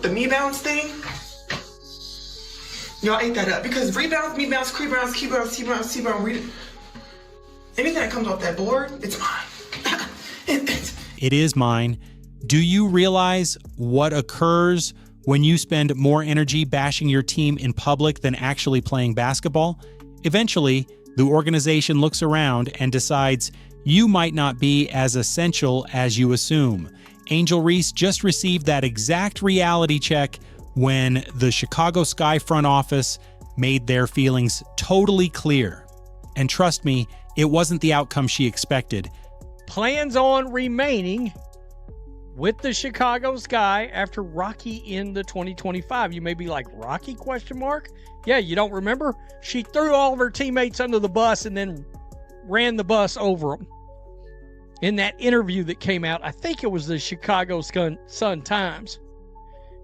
the me bounce thing, y'all ate that up. Because rebounds, me bounce, key bounce, anything that comes off that board, it's mine. It is mine. Do you realize what occurs when you spend more energy bashing your team in public than actually playing basketball? Eventually, the organization looks around and decides you might not be as essential as you assume. Angel Reese just received that exact reality check when the Chicago Sky front office made their feelings totally clear. And trust me, it wasn't the outcome she expected. Plans on remaining with the Chicago Sky after Rocky in the 2025. You may be like, Rocky, question mark? Yeah, you don't remember? She threw all of her teammates under the bus and then ran the bus over them. In that interview that came out, I think it was the Chicago Sun-Times.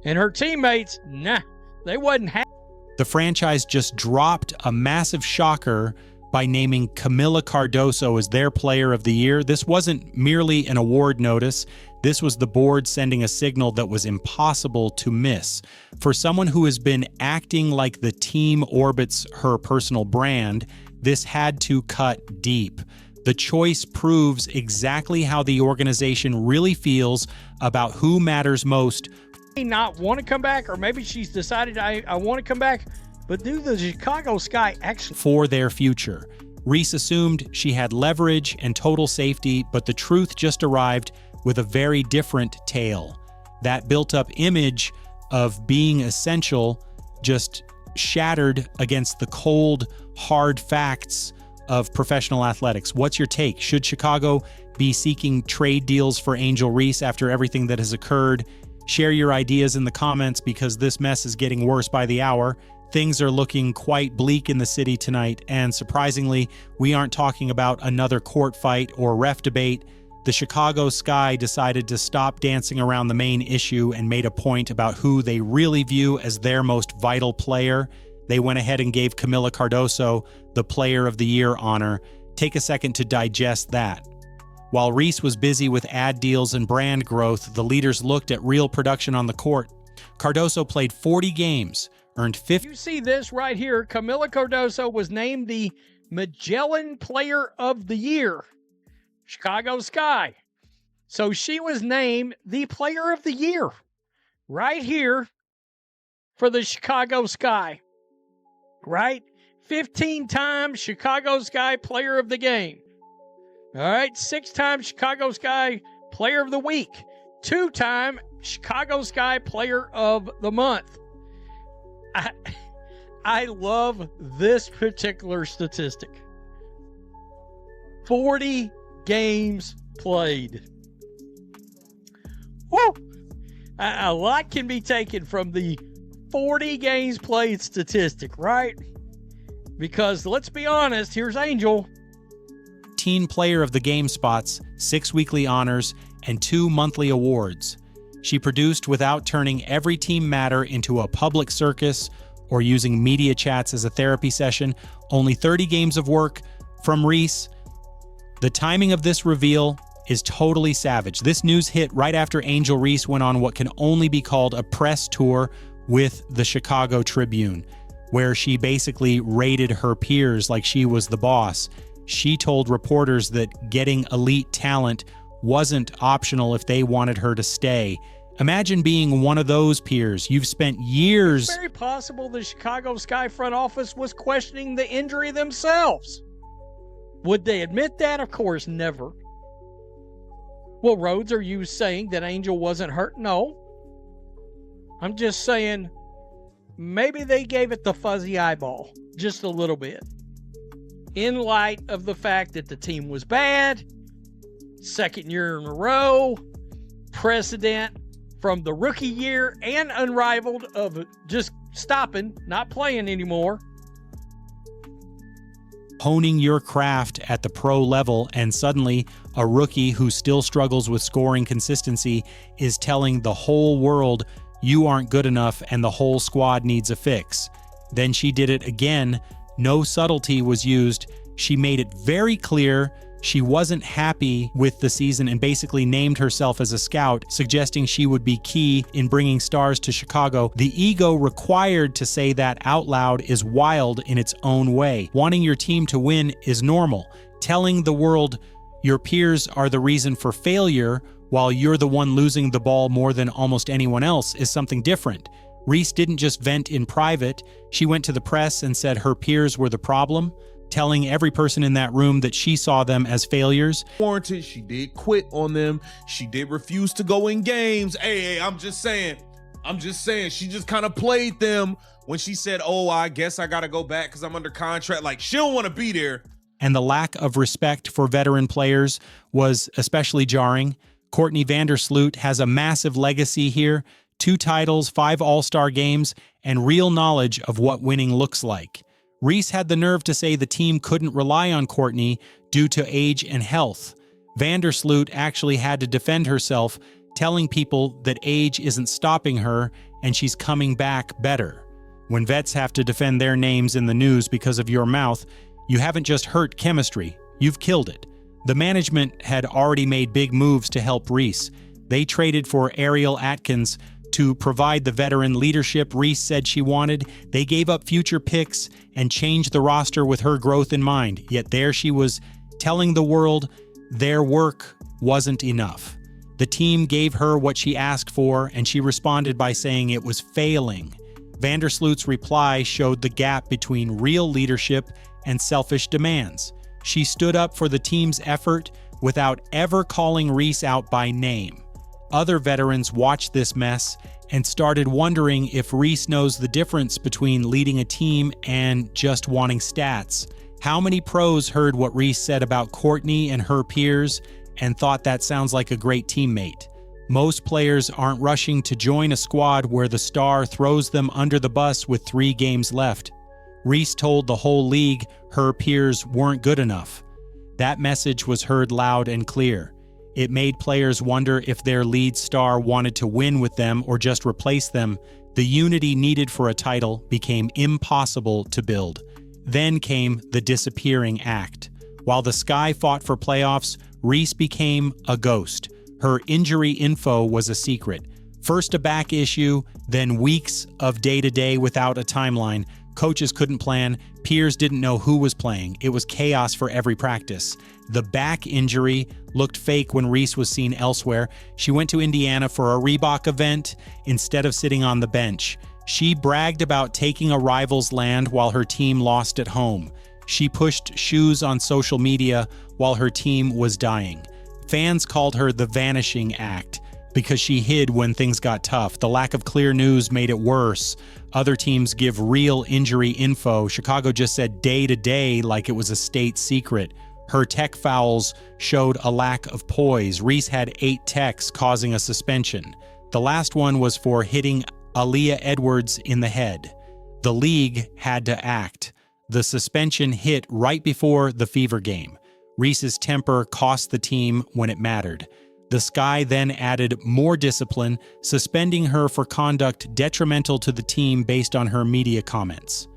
And her teammates, nah, they wasn't happy. The franchise just dropped a massive shocker by naming Camila Cardoso as their player of the year. This wasn't merely an award notice. This was the board sending a signal that was impossible to miss. For someone who has been acting like the team orbits her personal brand, this had to cut deep. The choice proves exactly how the organization really feels about who matters most. Not want to come back, or maybe she's decided I want to come back, but do the Chicago Sky actually for their future? Reese assumed she had leverage and total safety, but the truth just arrived with a very different tale. That built-up image of being essential just shattered against the cold, hard facts of professional athletics. What's your take? Should Chicago be seeking trade deals for Angel Reese after everything that has occurred? Share your ideas in the comments, because this mess is getting worse by the hour. Things are looking quite bleak in the city tonight, and surprisingly, we aren't talking about another court fight or ref debate. The Chicago Sky decided to stop dancing around the main issue and made a point about who they really view as their most vital player. They went ahead and gave Camila Cardoso the Player of the Year honor. Take a second to digest that. While Reese was busy with ad deals and brand growth, the leaders looked at real production on the court. Cardoso played 40 games, earned 50. You see this right here. Camila Cardoso was named the Magellan Player of the Year. Chicago Sky. So she was named the Player of the Year right here for the Chicago Sky. Right? 15 times Chicago Sky Player of the Game. All right, 6-time Chicago Sky Player of the Week. 2-time Chicago Sky Player of the Month. I love this particular statistic. 40 games played. Woo! A lot can be taken from the 40 games played statistic, right? Because let's be honest, here's Angel. Teen Player of the Game spots, 6 weekly honors, and 2 monthly awards. She produced without turning every team matter into a public circus or using media chats as a therapy session. Only 30 games of work from Reese. The timing of this reveal is totally savage. This news hit right after Angel Reese went on what can only be called a press tour with the Chicago Tribune, where she basically rated her peers like she was the boss. She told reporters that getting elite talent wasn't optional if they wanted her to stay. Imagine being one of those peers. You've spent years... It's very possible the Chicago Sky front office was questioning the injury themselves. Would they admit that? Of course, never. Well, Rhodes, are you saying that Angel wasn't hurt? No. I'm just saying maybe they gave it the fuzzy eyeball just a little bit. In light of the fact that the team was bad, 2nd year in a row, precedent from the rookie year, and unrivaled of just stopping, not playing anymore. Honing your craft at the pro level, and suddenly a rookie who still struggles with scoring consistency is telling the whole world you aren't good enough and the whole squad needs a fix. Then she did it again. No subtlety was used. She made it very clear She wasn't happy with the season and basically named herself as a scout, suggesting she would be key in bringing stars to Chicago. The ego required to say that out loud is wild in its own way. Wanting your team to win is normal. Telling the world your peers are the reason for failure while you're the one losing the ball more than almost anyone else is something different. Reese didn't just vent in private. She went to the press and said her peers were the problem, telling every person in that room that she saw them as failures. Warranted, she did quit on them. She did refuse to go in games. Hey, I'm just saying, she just kind of played them when she said, oh, I guess I got to go back because I'm under contract. Like, she don't want to be there. And the lack of respect for veteran players was especially jarring. Courtney Vandersloot has a massive legacy here, 2 titles, 5 All-Star games, and real knowledge of what winning looks like. Reese had the nerve to say the team couldn't rely on Courtney due to age and health. Vandersloot actually had to defend herself, telling people that age isn't stopping her and she's coming back better. When vets have to defend their names in the news because of your mouth, you haven't just hurt chemistry, you've killed it. The management had already made big moves to help Reese. They traded for Ariel Atkins to provide the veteran leadership Reese said she wanted. They gave up future picks and changed the roster with her growth in mind. Yet there she was telling the world their work wasn't enough. The team gave her what she asked for, and she responded by saying it was failing. Vandersloot's reply showed the gap between real leadership and selfish demands. She stood up for the team's effort without ever calling Reese out by name. Other veterans watched this mess and started wondering if Reese knows the difference between leading a team and just wanting stats. How many pros heard what Reese said about Courtney and her peers and thought that sounds like a great teammate? Most players aren't rushing to join a squad where the star throws them under the bus with 3 games left. Reese told the whole league her peers weren't good enough. That message was heard loud and clear. It made players wonder if their lead star wanted to win with them or just replace them. The unity needed for a title became impossible to build. Then came the disappearing act. While the Sky fought for playoffs, Reese became a ghost. Her injury info was a secret. First a back issue, then weeks of day-to-day without a timeline. Coaches couldn't plan, peers didn't know who was playing. It was chaos for every practice. The back injury looked fake when Reese was seen elsewhere. She went to Indiana for a Reebok event instead of sitting on the bench. She bragged about taking a rival's land while her team lost at home. She pushed shoes on social media while her team was dying. Fans called her the vanishing act because she hid when things got tough. The lack of clear news made it worse. Other teams give real injury info. Chicago just said day to day like it was a state secret. Her tech fouls showed a lack of poise. Reese had 8 techs causing a suspension. The last one was for hitting Aaliyah Edwards in the head. The league had to act. The suspension hit right before the Fever game. Reese's temper cost the team when it mattered. The Sky then added more discipline, suspending her for conduct detrimental to the team based on her media comments.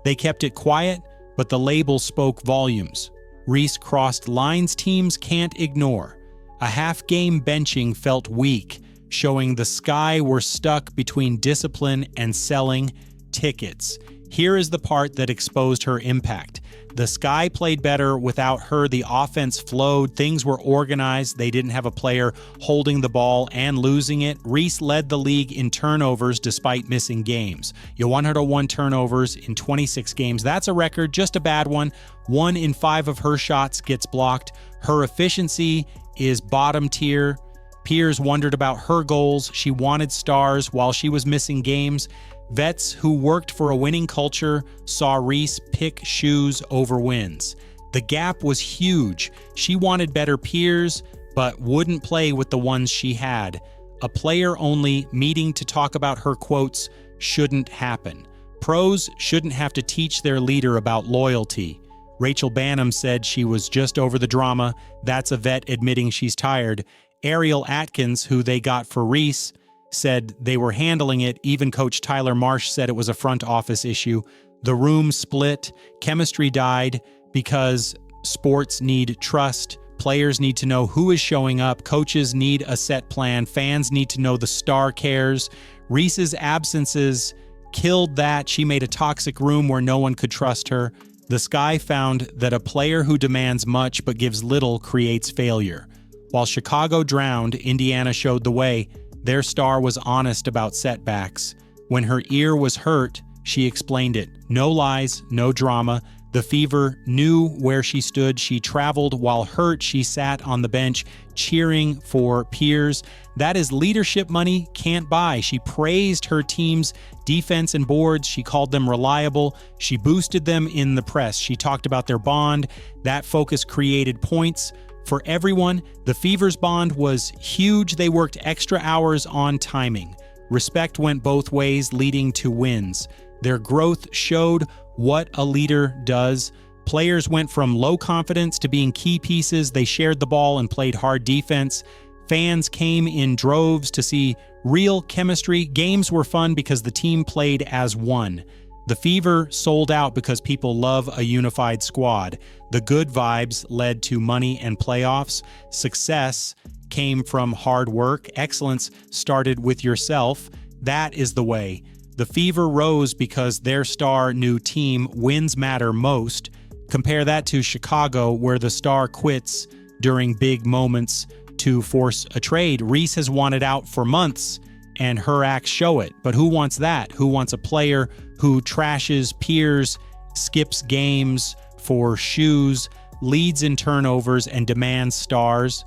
They kept it quiet, but the label spoke volumes. Reese crossed lines teams can't ignore. A half-game benching felt weak, showing the Sky were stuck between discipline and selling tickets. Here is the part that exposed her impact. The Sky played better without her. The offense flowed. Things were organized. They didn't have a player holding the ball and losing it. Reese led the league in turnovers despite missing games. 101 turnovers in 26 games. That's a record, just a bad one. 1 in 5 of her shots gets blocked. Her efficiency is bottom tier. Peers wondered about her goals. She wanted stars while she was missing games. Vets who worked for a winning culture saw Reese pick shoes over wins. The gap was huge. She wanted better peers, but wouldn't play with the ones she had. A player-only meeting to talk about her quotes shouldn't happen. Pros shouldn't have to teach their leader about loyalty. Rachel Bannum said she was just over the drama. That's a vet admitting she's tired. Ariel Atkins, who they got for Reese, said they were handling it. Even Coach Tyler Marsh said it was a front office issue. The room split. Chemistry died because sports need trust. Players need to know who is showing up. Coaches need a set plan. Fans need to know the star cares. Reese's absences killed that. She made a toxic room where no one could trust her. The Sky found that a player who demands much but gives little creates failure. While Chicago drowned, Indiana showed the way. Their star was honest about setbacks. When her ear was hurt, she explained it. No lies, no drama. The Fever knew where she stood. She traveled. While hurt, she sat on the bench cheering for peers. That is leadership money can't buy. She praised her team's defense and boards. She called them reliable. She boosted them in the press. She talked about their bond. That focus created points for everyone. The Fever's bond was huge. They worked extra hours on timing. Respect went both ways, leading to wins. Their growth showed what a leader does. Players went from low confidence to being key pieces. They shared the ball and played hard defense. Fans came in droves to see real chemistry. Games were fun because the team played as one. The Fever sold out because people love a unified squad. The good vibes led to money and playoffs. Success came from hard work. Excellence started with yourself. That is the way. The Fever rose because their star knew team wins matter most. Compare that to Chicago, where the star quits during big moments to force a trade. Reese has wanted out for months, and her acts show it. But who wants that? Who wants a player who trashes peers, skips games for shoes, leads in turnovers, and demands stars?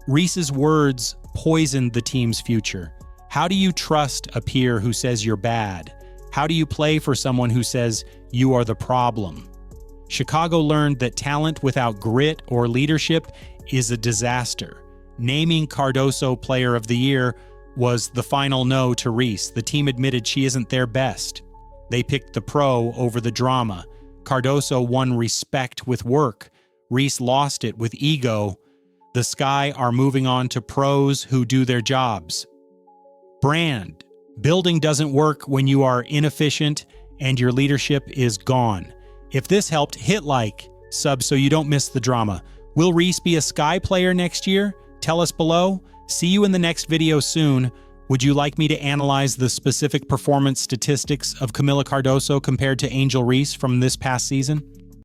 Reese's words poisoned the team's future. How do you trust a peer who says you're bad? How do you play for someone who says you are the problem? Chicago learned that talent without grit or leadership is a disaster. Naming Cardoso Player of the Year was the final no to Reese. The team admitted she isn't their best. They picked the pro over the drama. Cardoso won respect with work. Reese lost it with ego. The Sky are moving on to pros who do their jobs. Brand. Building doesn't work when you are inefficient and your leadership is gone. If this helped, hit like, sub so you don't miss the drama. Will Reese be a Sky player next year? Tell us below. See you in the next video soon. Would you like me to analyze the specific performance statistics of Camila Cardoso compared to Angel Reese from this past season?